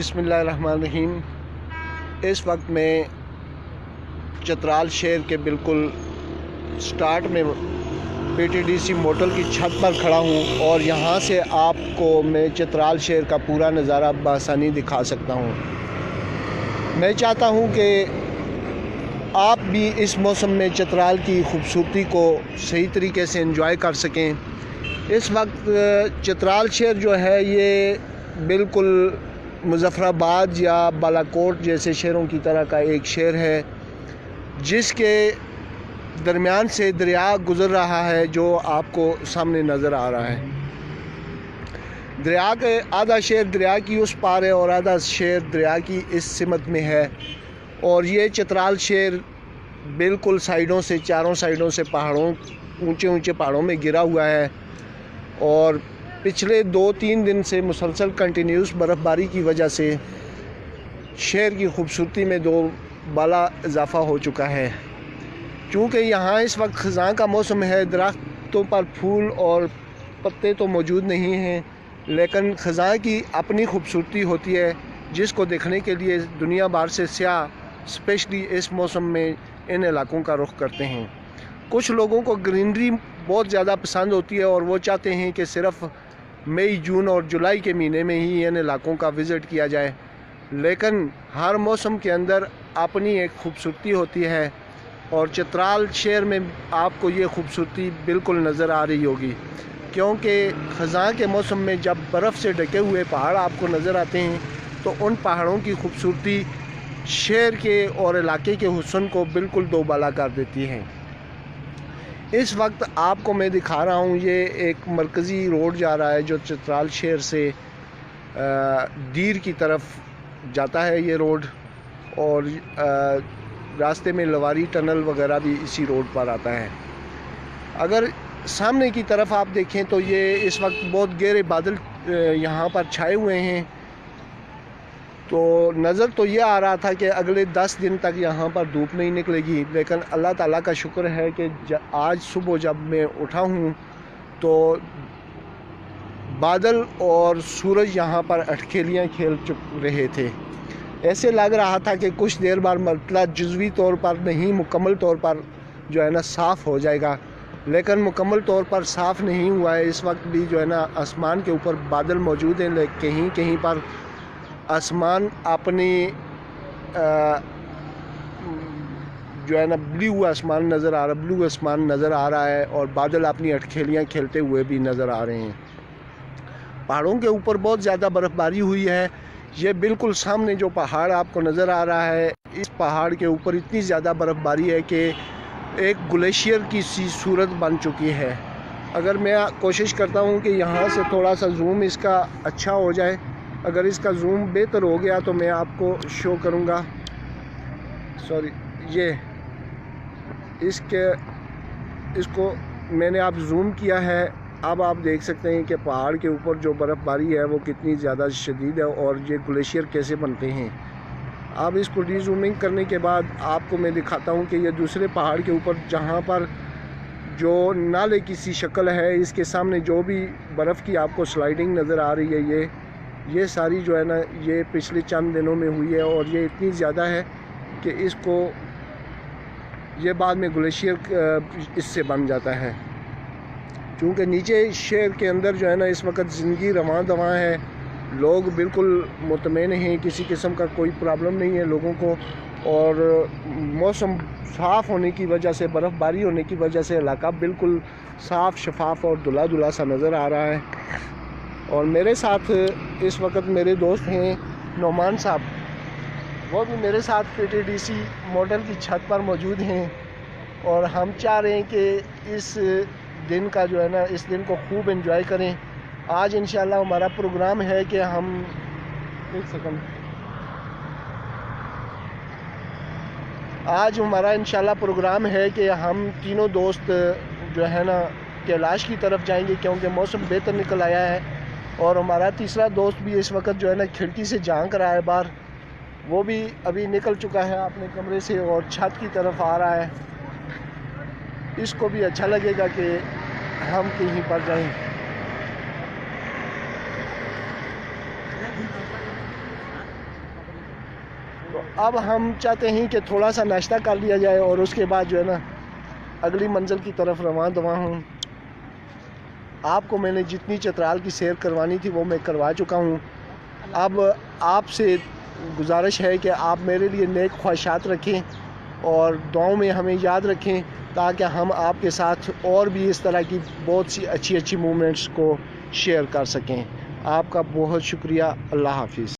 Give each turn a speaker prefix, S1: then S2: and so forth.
S1: बिस्मिल्लाहिर्रहमानिर्रहीम। इस वक्त मैं चतराल शहर के बिल्कुल स्टार्ट में पीटीडीसी मोटल की छत पर खड़ा हूँ और यहाँ से आपको मैं चतराल शहर का पूरा नज़ारा बआसानी दिखा सकता हूँ। मैं चाहता हूँ कि आप भी इस मौसम में चतराल की खूबसूरती को सही तरीके से एंजॉय कर सकें। इस वक्त चतराल शहर जो है ये बिल्कुल मुज़फ़्फ़राबाद या बालाकोट जैसे शहरों की तरह का एक शहर है, जिसके दरमियान से दरिया गुज़र रहा है जो आपको सामने नज़र आ रहा है। दरिया के आधा शहर दरिया की उस पार है और आधा शहर दरिया की इस सिमत में है। और ये चतराल शहर बिल्कुल साइडों से, चारों साइडों से पहाड़ों, ऊंचे ऊंचे पहाड़ों में गिरा हुआ है और पिछले 2-3 दिन से मुसलसल कंटिन्यूस बर्फ़बारी की वजह से शहर की खूबसूरती में दो बाला इजाफ़ा हो चुका है। चूँकि यहाँ इस वक्त ख़ज़ां का मौसम है, दरख्तों पर फूल और पत्ते तो मौजूद नहीं हैं, लेकिन ख़ज़ां की अपनी खूबसूरती होती है जिसको देखने के लिए दुनिया भर से सयाह स्पेशली इस मौसम में इन इलाकों का रुख करते हैं। कुछ लोगों को ग्रीनरी बहुत ज़्यादा पसंद होती है और वो चाहते हैं कि सिर्फ़ मई, जून और जुलाई के महीने में ही इन इलाकों का विज़िट किया जाए, लेकिन हर मौसम के अंदर अपनी एक खूबसूरती होती है और चतराल शहर में आपको ये खूबसूरती बिल्कुल नज़र आ रही होगी, क्योंकि ख़ज़ां के मौसम में जब बर्फ़ से ढके हुए पहाड़ आपको नज़र आते हैं तो उन पहाड़ों की खूबसूरती शहर के और इलाके के हुस्न को बिल्कुल दोबाला कर देती है। इस वक्त आपको मैं दिखा रहा हूँ, ये एक मरकज़ी रोड जा रहा है जो चतराल शहर से दीर की तरफ जाता है ये रोड, और रास्ते में लवारी टनल वगैरह भी इसी रोड पर आता है। अगर सामने की तरफ आप देखें तो ये इस वक्त बहुत गहरे बादल यहाँ पर छाए हुए हैं, तो नज़र तो ये आ रहा था कि अगले 10 दिन तक यहाँ पर धूप नहीं निकलेगी, लेकिन अल्लाह ताला का शुक्र है कि आज सुबह जब मैं उठा हूँ तो बादल और सूरज यहाँ पर अटखेलियाँ खेल रहे थे। ऐसे लग रहा था कि कुछ देर बाद मतलब जुज़वी तौर पर नहीं, मुकम्मल तौर पर जो है ना साफ़ हो जाएगा, लेकिन मुकम्मल तौर पर साफ़ नहीं हुआ है। इस वक्त भी जो है ना आसमान के ऊपर बादल मौजूद हैं, लेकिन कहीं कहीं पर आसमान अपनी जो है ना ब्लू आसमान नज़र आ रहा, ब्लू आसमान नज़र आ रहा है और बादल अपनी अटखेलियाँ खेलते हुए भी नज़र आ रहे हैं। पहाड़ों के ऊपर बहुत ज़्यादा बर्फ़बारी हुई है। ये बिल्कुल सामने जो पहाड़ आपको नज़र आ रहा है, इस पहाड़ के ऊपर इतनी ज़्यादा बर्फ़बारी है कि एक ग्लेशियर की सी सूरत बन चुकी है। अगर मैं कोशिश करता हूँ कि यहाँ से थोड़ा सा जूम इसका अच्छा हो जाए, अगर इसका जूम बेहतर हो गया तो मैं आपको शो करूँगा। सॉरी, ये इसको मैंने आप जूम किया है। अब आप देख सकते हैं कि पहाड़ के ऊपर जो बर्फ़बारी है वो कितनी ज़्यादा शदीद है और ये ग्लेशियर कैसे बनते हैं। अब इसको डी जूमिंग करने के बाद आपको मैं दिखाता हूँ कि ये दूसरे पहाड़ के ऊपर जहाँ पर जो नाले की सी शक्ल है, इसके सामने जो भी बर्फ़ की आपको स्लाइडिंग नज़र आ रही है, ये सारी जो है ना ये पिछले चंद दिनों में हुई है और ये इतनी ज़्यादा है कि इसको ये बाद में ग्लेशियर इससे बन जाता है। क्योंकि नीचे शहर के अंदर जो है ना इस वक्त ज़िंदगी रवां दवां है, लोग बिल्कुल मुतमईन हैं, किसी किस्म का कोई प्रॉब्लम नहीं है लोगों को, और मौसम साफ़ होने की वजह से, बर्फ़बारी होने की वजह से इलाका बिल्कुल साफ़ शफाफ और धुला धुला सा नज़र आ रहा है। और मेरे साथ इस वक्त मेरे दोस्त हैं नौमान साहब, वो भी मेरे साथ पीटीडीसी मॉडल की छत पर मौजूद हैं और हम चाह रहे हैं कि इस दिन का जो है ना, इस दिन को खूब एंजॉय करें। आज इंशाल्लाह हमारा प्रोग्राम है कि हम आज हमारा इंशाल्लाह प्रोग्राम है कि हम तीनों दोस्त जो है ना कैलाश की तरफ जाएंगे, क्योंकि मौसम बेहतर निकल आया है। और हमारा तीसरा दोस्त भी इस वक्त जो है ना खिड़की से झांक रहा है बाहर, वो भी अभी निकल चुका है अपने कमरे से और छत की तरफ आ रहा है। इसको भी अच्छा लगेगा कि हम कहीं पर जाएं। अब हम चाहते हैं कि थोड़ा सा नाश्ता कर लिया जाए और उसके बाद जो है ना अगली मंजिल की तरफ रवान दवा हूँ। आपको मैंने जितनी चित्राल की सैर करवानी थी वो मैं करवा चुका हूँ। अब आपसे गुजारिश है कि आप मेरे लिए नेक ख्वाहिशात रखें और दुआओं में हमें याद रखें, ताकि हम आपके साथ और भी इस तरह की बहुत सी अच्छी अच्छी मूवमेंट्स को शेयर कर सकें। आपका बहुत शुक्रिया। अल्लाह हाफिज़।